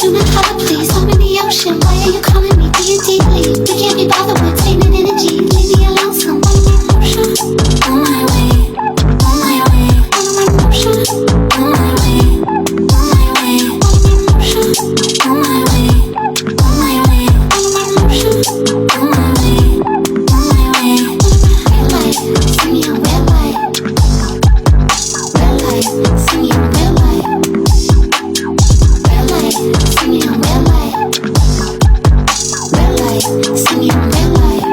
to my heart, please. I'm in the ocean. Why are you calling me? Do you deeply? We can't be bothered with tainted energy. Leave me alone, someone in motion. On my way, on my way, on my motion. On my way, on my way, on my motion. On my way, on my way, on my motion. On my way, on my way. Red light, see me on red light. Red light, see me on red light. Red light, see me on red light. Red light, see me on red light.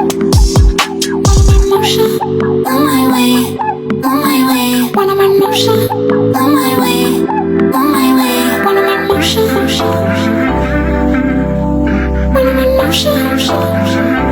On my way, on my way, one of my motion. On my way, on my way, one of my motion. One of my motion.